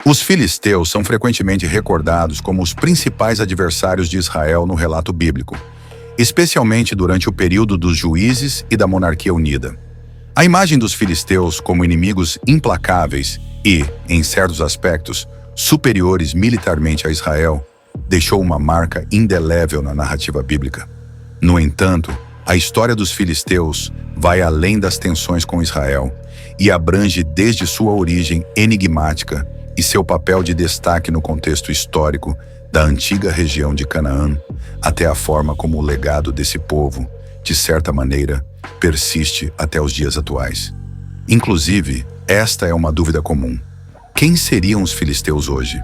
Os filisteus são frequentemente recordados como os principais adversários de Israel no relato bíblico, especialmente durante o período dos juízes e da monarquia unida. A imagem dos filisteus como inimigos implacáveis e, em certos aspectos, superiores militarmente a Israel, deixou uma marca indelével na narrativa bíblica. No entanto, a história dos filisteus vai além das tensões com Israel e abrange desde sua origem enigmática e seu papel de destaque no contexto histórico da antiga região de Canaã, até a forma como o legado desse povo, de certa maneira, persiste até os dias atuais. Inclusive, esta é uma dúvida comum. Quem seriam os filisteus hoje?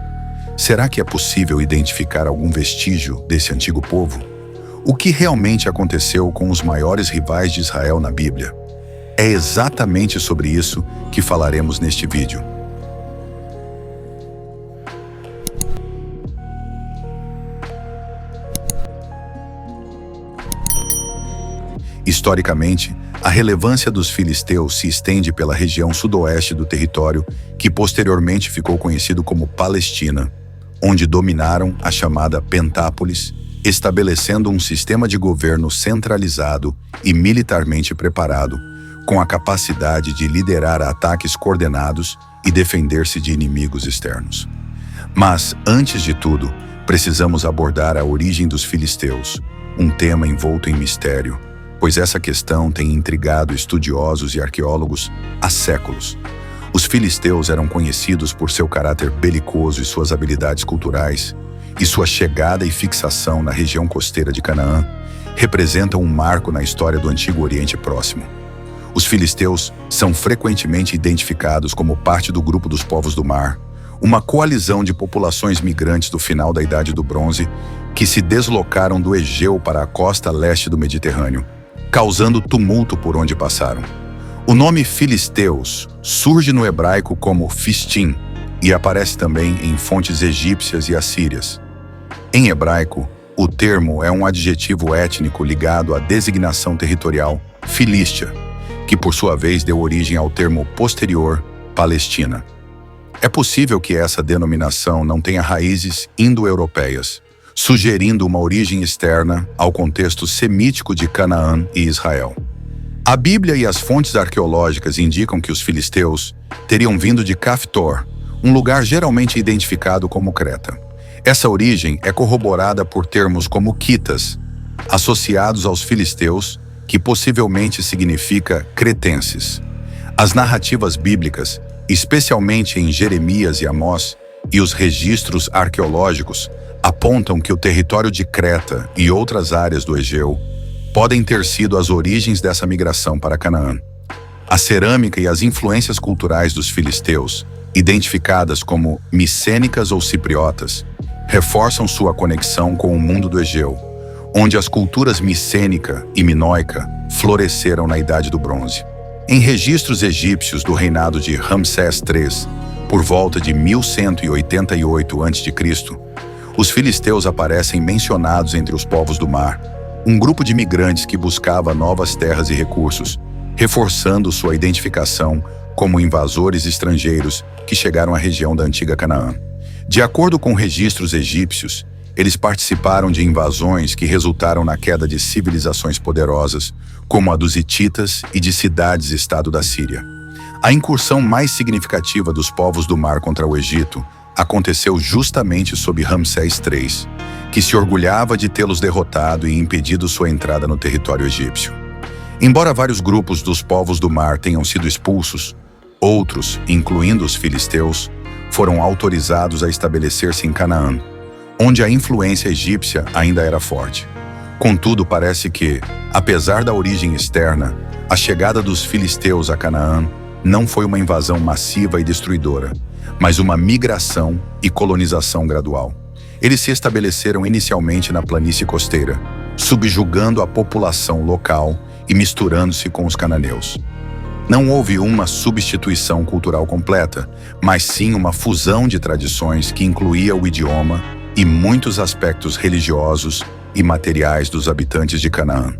Será que é possível identificar algum vestígio desse antigo povo? O que realmente aconteceu com os maiores rivais de Israel na Bíblia? É exatamente sobre isso que falaremos neste vídeo. Historicamente, a relevância dos filisteus se estende pela região sudoeste do território, que posteriormente ficou conhecido como Palestina, onde dominaram a chamada Pentápolis, estabelecendo um sistema de governo centralizado e militarmente preparado, com a capacidade de liderar ataques coordenados e defender-se de inimigos externos. Mas, antes de tudo, precisamos abordar a origem dos filisteus, um tema envolto em mistério, pois essa questão tem intrigado estudiosos e arqueólogos há séculos. Os filisteus eram conhecidos por seu caráter belicoso e suas habilidades culturais, e sua chegada e fixação na região costeira de Canaã representam um marco na história do Antigo Oriente Próximo. Os filisteus são frequentemente identificados como parte do grupo dos povos do mar, uma coalizão de populações migrantes do final da Idade do Bronze que se deslocaram do Egeu para a costa leste do Mediterrâneo, causando tumulto por onde passaram. O nome filisteus surge no hebraico como fistim e aparece também em fontes egípcias e assírias. Em hebraico, o termo é um adjetivo étnico ligado à designação territorial filístia, que por sua vez deu origem ao termo posterior Palestina. É possível que essa denominação não tenha raízes indo-europeias, sugerindo uma origem externa ao contexto semítico de Canaã e Israel. A Bíblia e as fontes arqueológicas indicam que os filisteus teriam vindo de Caftor, um lugar geralmente identificado como Creta. Essa origem é corroborada por termos como quitas, associados aos filisteus, que possivelmente significa cretenses. As narrativas bíblicas, especialmente em Jeremias e Amós, e os registros arqueológicos, apontam que o território de Creta e outras áreas do Egeu podem ter sido as origens dessa migração para Canaã. A cerâmica e as influências culturais dos filisteus, identificadas como micênicas ou cipriotas, reforçam sua conexão com o mundo do Egeu, onde as culturas micênica e minoica floresceram na Idade do Bronze. Em registros egípcios do reinado de Ramsés III, por volta de 1188 a.C., os filisteus aparecem mencionados entre os povos do mar, um grupo de migrantes que buscava novas terras e recursos, reforçando sua identificação como invasores estrangeiros que chegaram à região da antiga Canaã. De acordo com registros egípcios, eles participaram de invasões que resultaram na queda de civilizações poderosas, como a dos hititas e de cidades-estado da Síria. A incursão mais significativa dos povos do mar contra o Egito aconteceu justamente sob Ramsés III, que se orgulhava de tê-los derrotado e impedido sua entrada no território egípcio. Embora vários grupos dos povos do mar tenham sido expulsos, outros, incluindo os filisteus, foram autorizados a estabelecer-se em Canaã, onde a influência egípcia ainda era forte. Contudo, parece que, apesar da origem externa, a chegada dos filisteus a Canaã não foi uma invasão massiva e destruidora, mas uma migração e colonização gradual. Eles se estabeleceram inicialmente na planície costeira, subjugando a população local e misturando-se com os cananeus. Não houve uma substituição cultural completa, mas sim uma fusão de tradições que incluía o idioma e muitos aspectos religiosos e materiais dos habitantes de Canaã.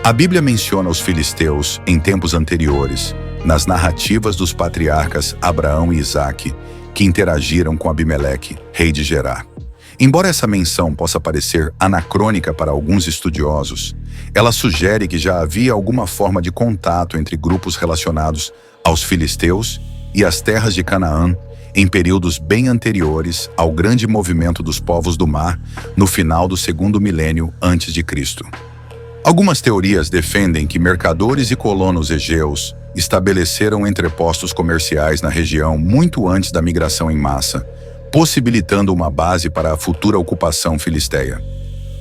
A Bíblia menciona os filisteus em tempos anteriores, nas narrativas dos patriarcas Abraão e Isaque, que interagiram com Abimeleque, rei de Gerar. Embora essa menção possa parecer anacrônica para alguns estudiosos, ela sugere que já havia alguma forma de contato entre grupos relacionados aos filisteus e as terras de Canaã em períodos bem anteriores ao grande movimento dos povos do mar no final do segundo milênio antes de Cristo. Algumas teorias defendem que mercadores e colonos egeus estabeleceram entrepostos comerciais na região muito antes da migração em massa, possibilitando uma base para a futura ocupação filisteia.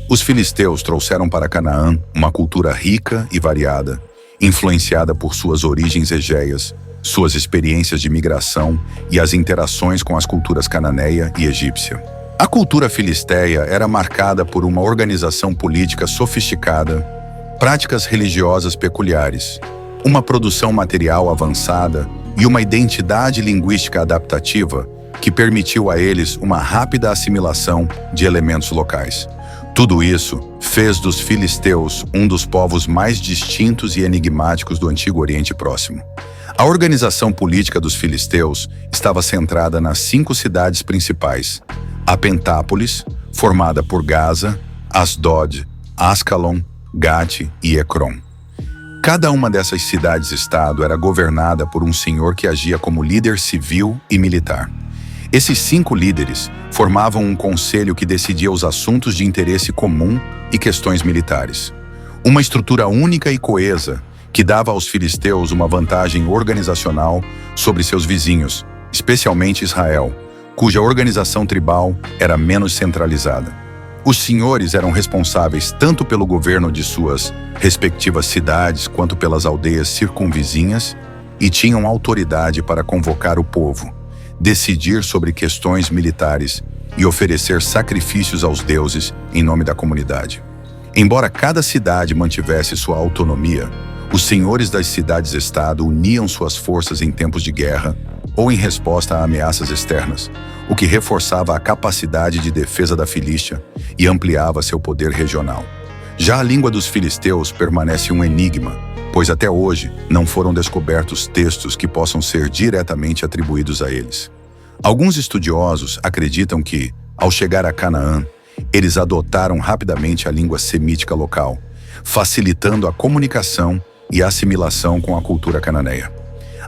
Os filisteus trouxeram para Canaã uma cultura rica e variada, influenciada por suas origens egeias, suas experiências de migração e as interações com as culturas cananeia e egípcia. A cultura filisteia era marcada por uma organização política sofisticada, práticas religiosas peculiares, uma produção material avançada e uma identidade linguística adaptativa que permitiu a eles uma rápida assimilação de elementos locais. Tudo isso fez dos filisteus um dos povos mais distintos e enigmáticos do Antigo Oriente Próximo. A organização política dos filisteus estava centrada nas 5 cidades principais: a Pentápolis, formada por Gaza, Asdod, Ascalon, Gate e Ecrom. Cada uma dessas cidades-estado era governada por um senhor que agia como líder civil e militar. Esses 5 líderes formavam um conselho que decidia os assuntos de interesse comum e questões militares. Uma estrutura única e coesa que dava aos filisteus uma vantagem organizacional sobre seus vizinhos, especialmente Israel, cuja organização tribal era menos centralizada. Os senhores eram responsáveis tanto pelo governo de suas respectivas cidades quanto pelas aldeias circunvizinhas e tinham autoridade para convocar o povo, decidir sobre questões militares e oferecer sacrifícios aos deuses em nome da comunidade. Embora cada cidade mantivesse sua autonomia, os senhores das cidades-estado uniam suas forças em tempos de guerra ou em resposta a ameaças externas, o que reforçava a capacidade de defesa da Filístia e ampliava seu poder regional. Já a língua dos filisteus permanece um enigma, pois até hoje não foram descobertos textos que possam ser diretamente atribuídos a eles. Alguns estudiosos acreditam que, ao chegar a Canaã, eles adotaram rapidamente a língua semítica local, facilitando a comunicação e a assimilação com a cultura cananeia.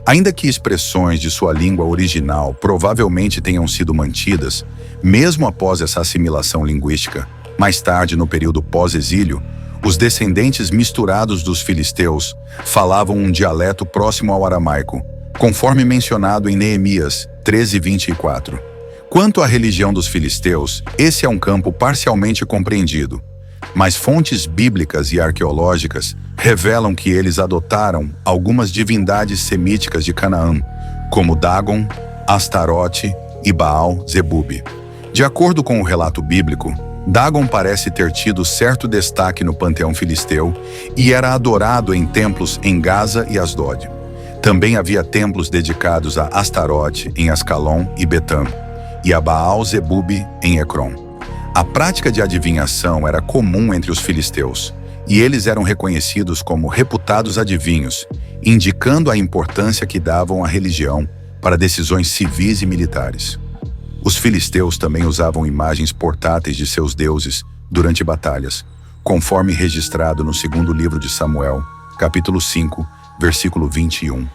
Ainda que expressões de sua língua original provavelmente tenham sido mantidas, mesmo após essa assimilação linguística, mais tarde no período pós-exílio, os descendentes misturados dos filisteus falavam um dialeto próximo ao aramaico, conforme mencionado em Neemias 13:24. Quanto à religião dos filisteus, esse é um campo parcialmente compreendido, mas fontes bíblicas e arqueológicas revelam que eles adotaram algumas divindades semíticas de Canaã, como Dagon, Astarote e Baal-Zebub. De acordo com o relato bíblico, Dagon parece ter tido certo destaque no panteão filisteu e era adorado em templos em Gaza e Asdod. Também havia templos dedicados a Astarote em Ascalon e Betã, e a Baal-Zebub em Ecrom. A prática de adivinhação era comum entre os filisteus, e eles eram reconhecidos como reputados adivinhos, indicando a importância que davam à religião para decisões civis e militares. Os filisteus também usavam imagens portáteis de seus deuses durante batalhas, conforme registrado no segundo livro de Samuel, capítulo 5, versículo 21.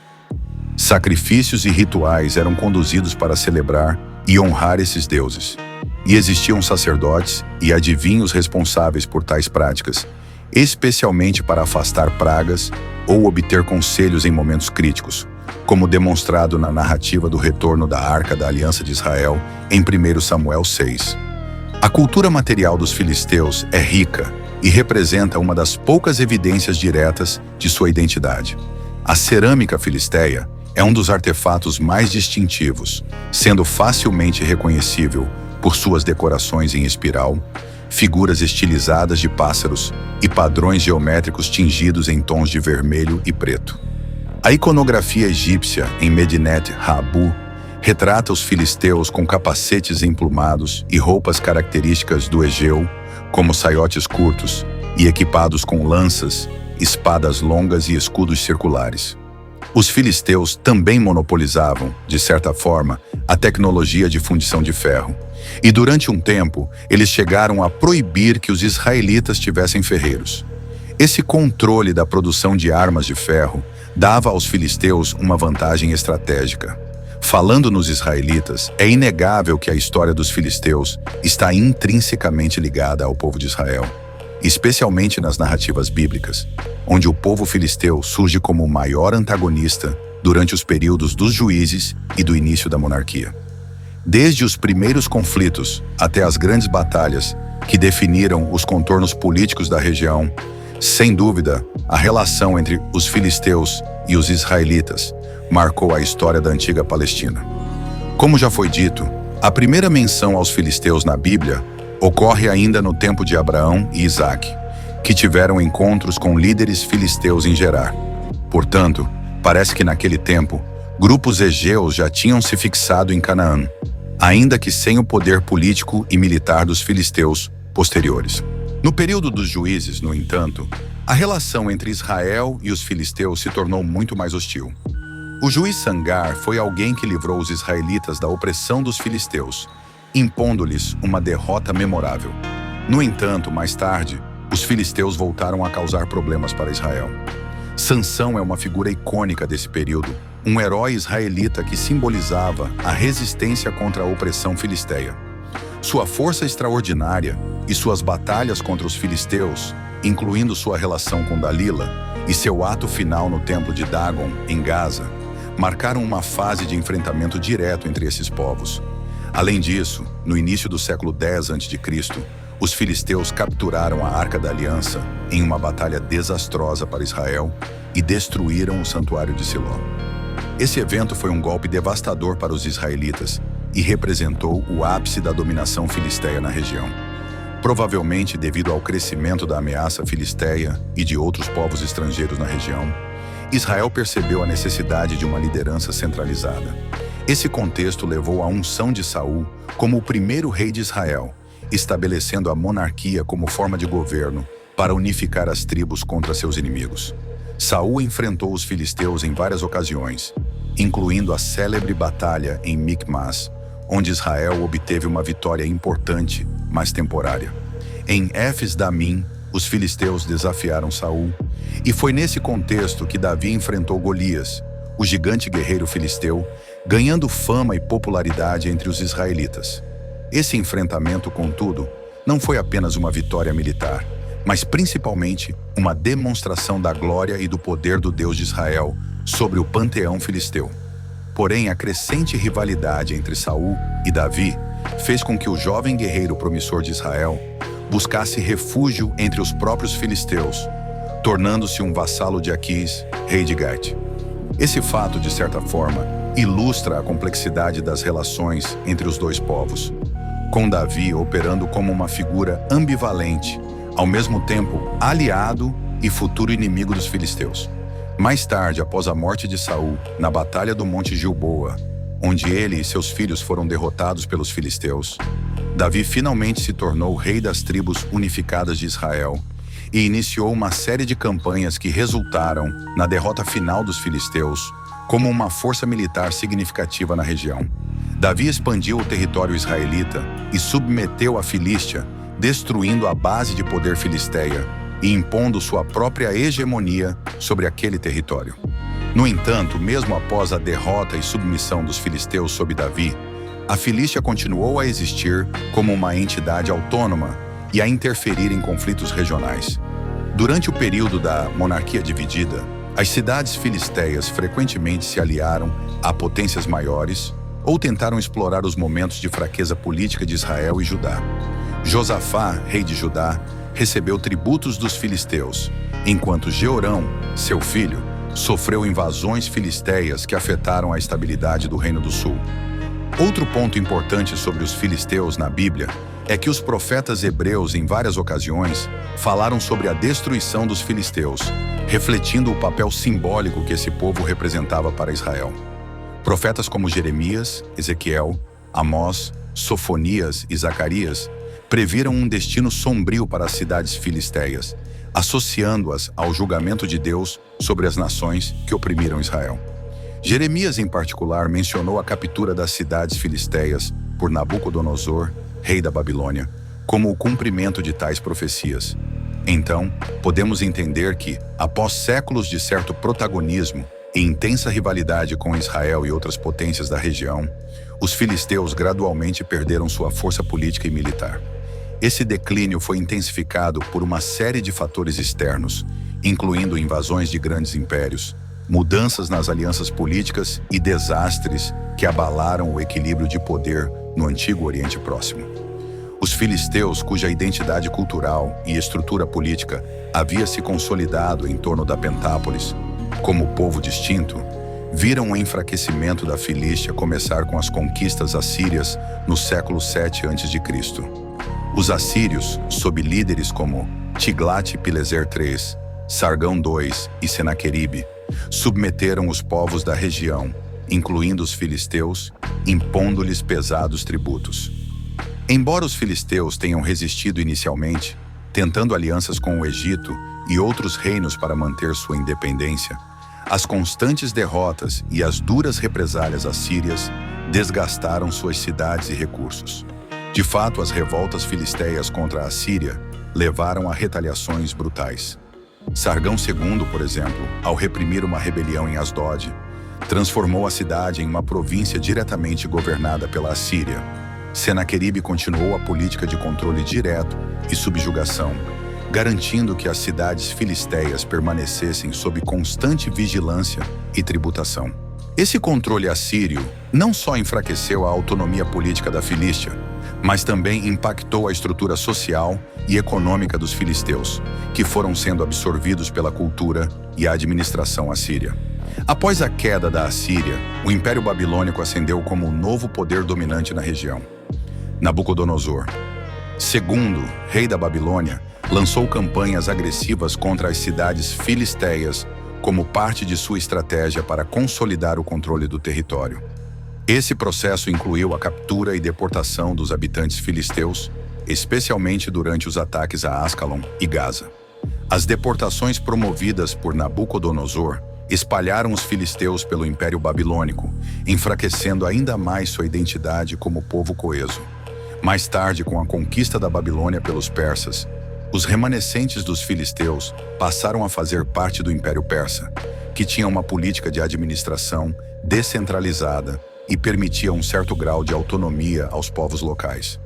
Sacrifícios e rituais eram conduzidos para celebrar e honrar esses deuses, e existiam sacerdotes e adivinhos responsáveis por tais práticas, especialmente para afastar pragas ou obter conselhos em momentos críticos, como demonstrado na narrativa do retorno da Arca da Aliança de Israel em 1 Samuel 6. A cultura material dos filisteus é rica e representa uma das poucas evidências diretas de sua identidade. A cerâmica filisteia é um dos artefatos mais distintivos, sendo facilmente reconhecível por suas decorações em espiral, figuras estilizadas de pássaros e padrões geométricos tingidos em tons de vermelho e preto. A iconografia egípcia em Medinet Habu retrata os filisteus com capacetes emplumados e roupas características do Egeu, como saiotes curtos, e equipados com lanças, espadas longas e escudos circulares. Os filisteus também monopolizavam, de certa forma, a tecnologia de fundição de ferro. E durante um tempo, eles chegaram a proibir que os israelitas tivessem ferreiros. Esse controle da produção de armas de ferro dava aos filisteus uma vantagem estratégica. Falando nos israelitas, é inegável que a história dos filisteus está intrinsecamente ligada ao povo de Israel, especialmente nas narrativas bíblicas, onde o povo filisteu surge como o maior antagonista durante os períodos dos juízes e do início da monarquia. Desde os primeiros conflitos até as grandes batalhas que definiram os contornos políticos da região, sem dúvida, a relação entre os filisteus e os israelitas marcou a história da antiga Palestina. Como já foi dito, a primeira menção aos filisteus na Bíblia ocorre ainda no tempo de Abraão e Isaque, que tiveram encontros com líderes filisteus em Gerar. Portanto, parece que naquele tempo, grupos egeus já tinham se fixado em Canaã, ainda que sem o poder político e militar dos filisteus posteriores. No período dos juízes, no entanto, a relação entre Israel e os filisteus se tornou muito mais hostil. O juiz Sangar foi alguém que livrou os israelitas da opressão dos filisteus, impondo-lhes uma derrota memorável. No entanto, mais tarde, os filisteus voltaram a causar problemas para Israel. Sansão é uma figura icônica desse período, um herói israelita que simbolizava a resistência contra a opressão filisteia. Sua força extraordinária e suas batalhas contra os filisteus, incluindo sua relação com Dalila e seu ato final no templo de Dagon, em Gaza, marcaram uma fase de enfrentamento direto entre esses povos. Além disso, no início do século X a.C., os filisteus capturaram a Arca da Aliança em uma batalha desastrosa para Israel e destruíram o santuário de Siló. Esse evento foi um golpe devastador para os israelitas e representou o ápice da dominação filisteia na região. Provavelmente devido ao crescimento da ameaça filisteia e de outros povos estrangeiros na região, Israel percebeu a necessidade de uma liderança centralizada. Esse contexto levou à unção de Saul como o primeiro rei de Israel, estabelecendo a monarquia como forma de governo para unificar as tribos contra seus inimigos. Saul enfrentou os filisteus em várias ocasiões, incluindo a célebre batalha em Micmas, onde Israel obteve uma vitória importante, mas temporária. Em Éfes-Damim, os filisteus desafiaram Saul, e foi nesse contexto que Davi enfrentou Golias, o gigante guerreiro filisteu, ganhando fama e popularidade entre os israelitas. Esse enfrentamento, contudo, não foi apenas uma vitória militar, mas principalmente uma demonstração da glória e do poder do Deus de Israel sobre o panteão filisteu. Porém, a crescente rivalidade entre Saul e Davi fez com que o jovem guerreiro promissor de Israel buscasse refúgio entre os próprios filisteus, tornando-se um vassalo de Aquis, rei de Gate. Esse fato, de certa forma, ilustra a complexidade das relações entre os dois povos, com Davi operando como uma figura ambivalente, ao mesmo tempo aliado e futuro inimigo dos filisteus. Mais tarde, após a morte de Saul, na Batalha do Monte Gilboa, onde ele e seus filhos foram derrotados pelos filisteus, Davi finalmente se tornou rei das tribos unificadas de Israel e iniciou uma série de campanhas que resultaram na derrota final dos filisteus como uma força militar significativa na região. Davi expandiu o território israelita e submeteu a Filístia, destruindo a base de poder filisteia e impondo sua própria hegemonia sobre aquele território. No entanto, mesmo após a derrota e submissão dos filisteus sob Davi, a Filístia continuou a existir como uma entidade autônoma e a interferir em conflitos regionais. Durante o período da monarquia dividida, as cidades filisteias frequentemente se aliaram a potências maiores ou tentaram explorar os momentos de fraqueza política de Israel e Judá. Josafá, rei de Judá, recebeu tributos dos filisteus, enquanto Jeorão, seu filho, sofreu invasões filisteias que afetaram a estabilidade do Reino do Sul. Outro ponto importante sobre os filisteus na Bíblia é que os profetas hebreus, em várias ocasiões, falaram sobre a destruição dos filisteus, refletindo o papel simbólico que esse povo representava para Israel. Profetas como Jeremias, Ezequiel, Amós, Sofonias e Zacarias previram um destino sombrio para as cidades filisteias, associando-as ao julgamento de Deus sobre as nações que oprimiram Israel. Jeremias, em particular, mencionou a captura das cidades filisteias por Nabucodonosor, rei da Babilônia, como o cumprimento de tais profecias. Então, podemos entender que, após séculos de certo protagonismo e intensa rivalidade com Israel e outras potências da região, os filisteus gradualmente perderam sua força política e militar. Esse declínio foi intensificado por uma série de fatores externos, incluindo invasões de grandes impérios, mudanças nas alianças políticas e desastres que abalaram o equilíbrio de poder no Antigo Oriente Próximo. Os filisteus, cuja identidade cultural e estrutura política havia se consolidado em torno da Pentápolis, como povo distinto, viram o enfraquecimento da Filístia começar com as conquistas assírias no século 7 a.C. Os assírios, sob líderes como Tiglat-Pileser III, Sargão II e Senaqueribe, submeteram os povos da região, incluindo os filisteus, impondo-lhes pesados tributos. Embora os filisteus tenham resistido inicialmente, tentando alianças com o Egito e outros reinos para manter sua independência, as constantes derrotas e as duras represálias assírias desgastaram suas cidades e recursos. De fato, as revoltas filisteias contra a Síria levaram a retaliações brutais. Sargão II, por exemplo, ao reprimir uma rebelião em Asdod, transformou a cidade em uma província diretamente governada pela Assíria. Senaqueribe continuou a política de controle direto e subjugação, garantindo que as cidades filisteias permanecessem sob constante vigilância e tributação. Esse controle assírio não só enfraqueceu a autonomia política da Filístia, mas também impactou a estrutura social e econômica dos filisteus, que foram sendo absorvidos pela cultura e a administração assíria. Após a queda da Assíria, o Império Babilônico ascendeu como o novo poder dominante na região. Nabucodonosor, segundo rei da Babilônia, lançou campanhas agressivas contra as cidades filisteias como parte de sua estratégia para consolidar o controle do território. Esse processo incluiu a captura e deportação dos habitantes filisteus, especialmente durante os ataques a Ascalon e Gaza. As deportações promovidas por Nabucodonosor espalharam os filisteus pelo Império Babilônico, enfraquecendo ainda mais sua identidade como povo coeso. Mais tarde, com a conquista da Babilônia pelos persas, os remanescentes dos filisteus passaram a fazer parte do Império Persa, que tinha uma política de administração descentralizada e permitia um certo grau de autonomia aos povos locais.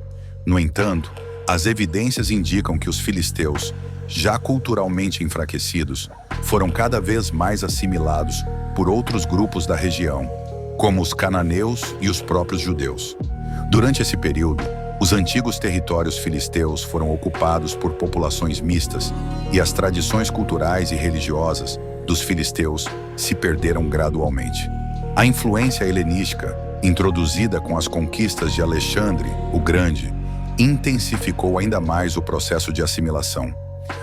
No entanto, as evidências indicam que os filisteus, já culturalmente enfraquecidos, foram cada vez mais assimilados por outros grupos da região, como os cananeus e os próprios judeus. Durante esse período, os antigos territórios filisteus foram ocupados por populações mistas e as tradições culturais e religiosas dos filisteus se perderam gradualmente. A influência helenística, introduzida com as conquistas de Alexandre o Grande, intensificou ainda mais o processo de assimilação.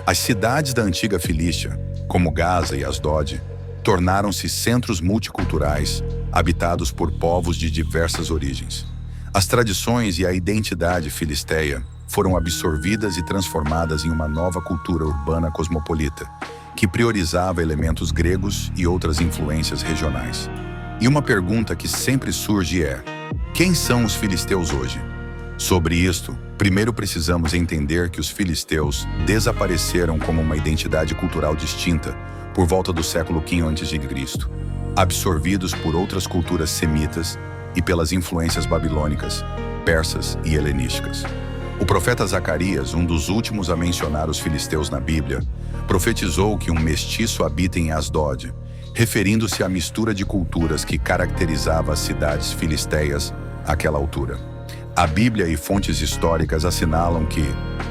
As cidades da antiga Filístia, como Gaza e Asdod, tornaram-se centros multiculturais, habitados por povos de diversas origens. As tradições e a identidade filisteia foram absorvidas e transformadas em uma nova cultura urbana cosmopolita, que priorizava elementos gregos e outras influências regionais. E uma pergunta que sempre surge é: quem são os filisteus hoje? Sobre isto, primeiro precisamos entender que os filisteus desapareceram como uma identidade cultural distinta por volta do século V a.C., absorvidos por outras culturas semitas e pelas influências babilônicas, persas e helenísticas. O profeta Zacarias, um dos últimos a mencionar os filisteus na Bíblia, profetizou que um mestiço habita em Asdod, referindo-se à mistura de culturas que caracterizava as cidades filisteias àquela altura. A Bíblia e fontes históricas assinalam que,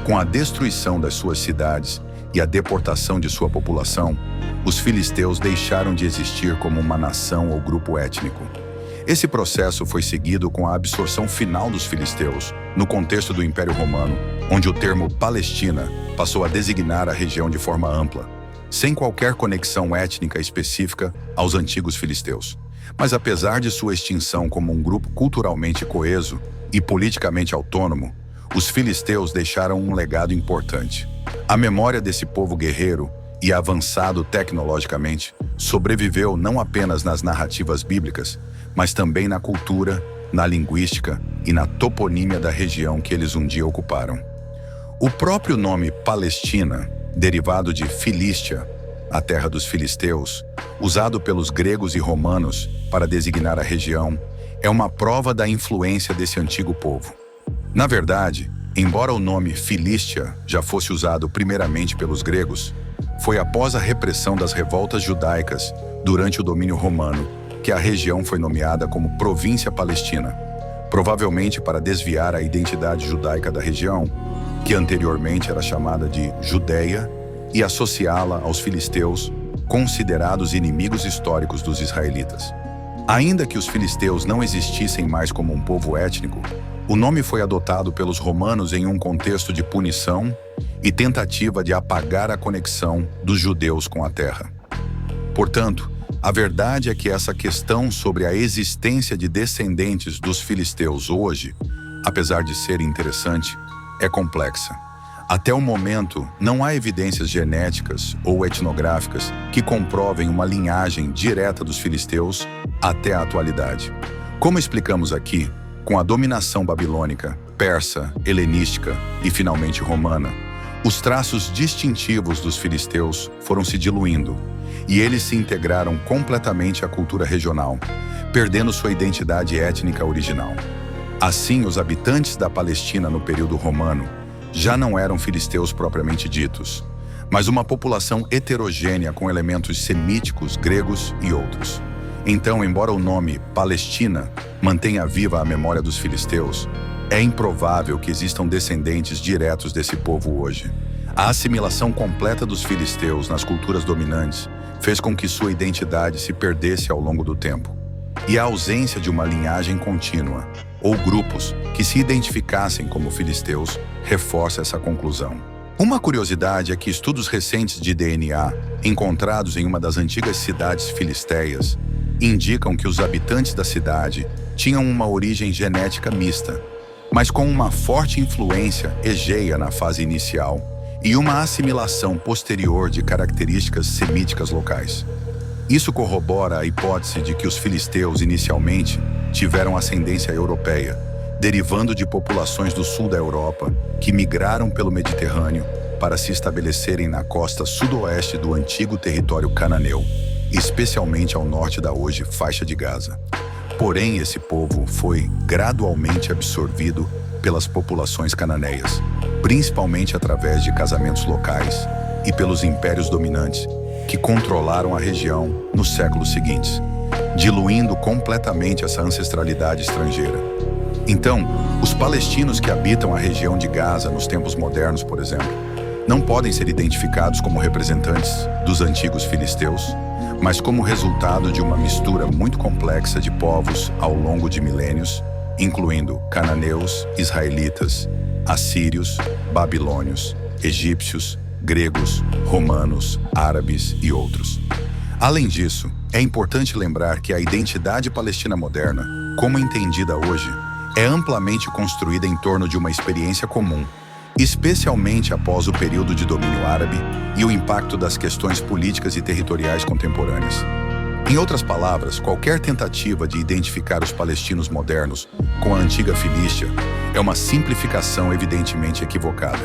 com a destruição das suas cidades e a deportação de sua população, os filisteus deixaram de existir como uma nação ou grupo étnico. Esse processo foi seguido com a absorção final dos filisteus, no contexto do Império Romano, onde o termo Palestina passou a designar a região de forma ampla, sem qualquer conexão étnica específica aos antigos filisteus. Mas apesar de sua extinção como um grupo culturalmente coeso e politicamente autônomo, os filisteus deixaram um legado importante. A memória desse povo guerreiro e avançado tecnologicamente sobreviveu não apenas nas narrativas bíblicas, mas também na cultura, na linguística e na toponímia da região que eles um dia ocuparam. O próprio nome Palestina, derivado de Filístia, a terra dos filisteus, usado pelos gregos e romanos para designar a região, é uma prova da influência desse antigo povo. Na verdade, embora o nome Filístia já fosse usado primeiramente pelos gregos, foi após a repressão das revoltas judaicas durante o domínio romano que a região foi nomeada como Província Palestina, provavelmente para desviar a identidade judaica da região, que anteriormente era chamada de Judéia, e associá-la aos filisteus, considerados inimigos históricos dos israelitas. Ainda que os filisteus não existissem mais como um povo étnico, o nome foi adotado pelos romanos em um contexto de punição e tentativa de apagar a conexão dos judeus com a terra. Portanto, a verdade é que essa questão sobre a existência de descendentes dos filisteus hoje, apesar de ser interessante, é complexa. Até o momento, não há evidências genéticas ou etnográficas que comprovem uma linhagem direta dos filisteus até a atualidade. Como explicamos aqui, com a dominação babilônica, persa, helenística e finalmente romana, os traços distintivos dos filisteus foram se diluindo e eles se integraram completamente à cultura regional, perdendo sua identidade étnica original. Assim, os habitantes da Palestina no período romano já não eram filisteus propriamente ditos, mas uma população heterogênea com elementos semíticos, gregos e outros. Então, embora o nome Palestina mantenha viva a memória dos filisteus, é improvável que existam descendentes diretos desse povo hoje. A assimilação completa dos filisteus nas culturas dominantes fez com que sua identidade se perdesse ao longo do tempo. E a ausência de uma linhagem contínua, ou grupos que se identificassem como filisteus, reforça essa conclusão. Uma curiosidade é que estudos recentes de DNA, encontrados em uma das antigas cidades filisteias, indicam que os habitantes da cidade tinham uma origem genética mista, mas com uma forte influência egeia na fase inicial e uma assimilação posterior de características semíticas locais. Isso corrobora a hipótese de que os filisteus inicialmente tiveram ascendência europeia, derivando de populações do sul da Europa que migraram pelo Mediterrâneo para se estabelecerem na costa sudoeste do antigo território cananeu, especialmente ao norte da hoje faixa de Gaza. Porém, esse povo foi gradualmente absorvido pelas populações cananeias, principalmente através de casamentos locais e pelos impérios dominantes que controlaram a região nos séculos seguintes, diluindo completamente essa ancestralidade estrangeira. Então, os palestinos que habitam a região de Gaza nos tempos modernos, por exemplo, não podem ser identificados como representantes dos antigos filisteus, mas como resultado de uma mistura muito complexa de povos ao longo de milênios, incluindo cananeus, israelitas, assírios, babilônios, egípcios, gregos, romanos, árabes e outros. Além disso, é importante lembrar que a identidade palestina moderna, como entendida hoje, é amplamente construída em torno de uma experiência comum, especialmente após o período de domínio árabe e o impacto das questões políticas e territoriais contemporâneas. Em outras palavras, qualquer tentativa de identificar os palestinos modernos com a antiga Filístia é uma simplificação evidentemente equivocada.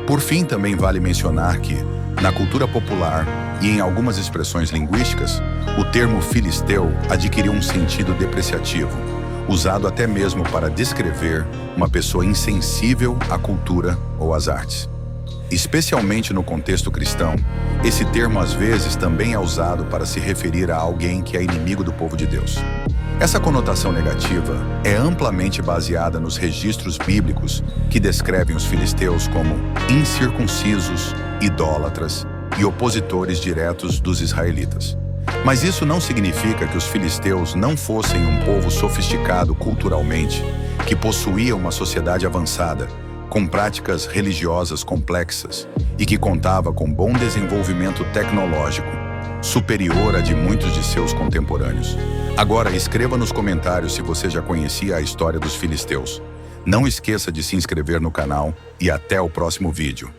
Por fim, também vale mencionar que, na cultura popular e em algumas expressões linguísticas, o termo filisteu adquiriu um sentido depreciativo, usado até mesmo para descrever uma pessoa insensível à cultura ou às artes. Especialmente no contexto cristão, esse termo às vezes também é usado para se referir a alguém que é inimigo do povo de Deus. Essa conotação negativa é amplamente baseada nos registros bíblicos que descrevem os filisteus como incircuncisos, idólatras e opositores diretos dos israelitas. Mas isso não significa que os filisteus não fossem um povo sofisticado culturalmente, que possuía uma sociedade avançada, com práticas religiosas complexas e que contava com bom desenvolvimento tecnológico, superior a de muitos de seus contemporâneos. Agora, escreva nos comentários se você já conhecia a história dos filisteus. Não esqueça de se inscrever no canal e até o próximo vídeo.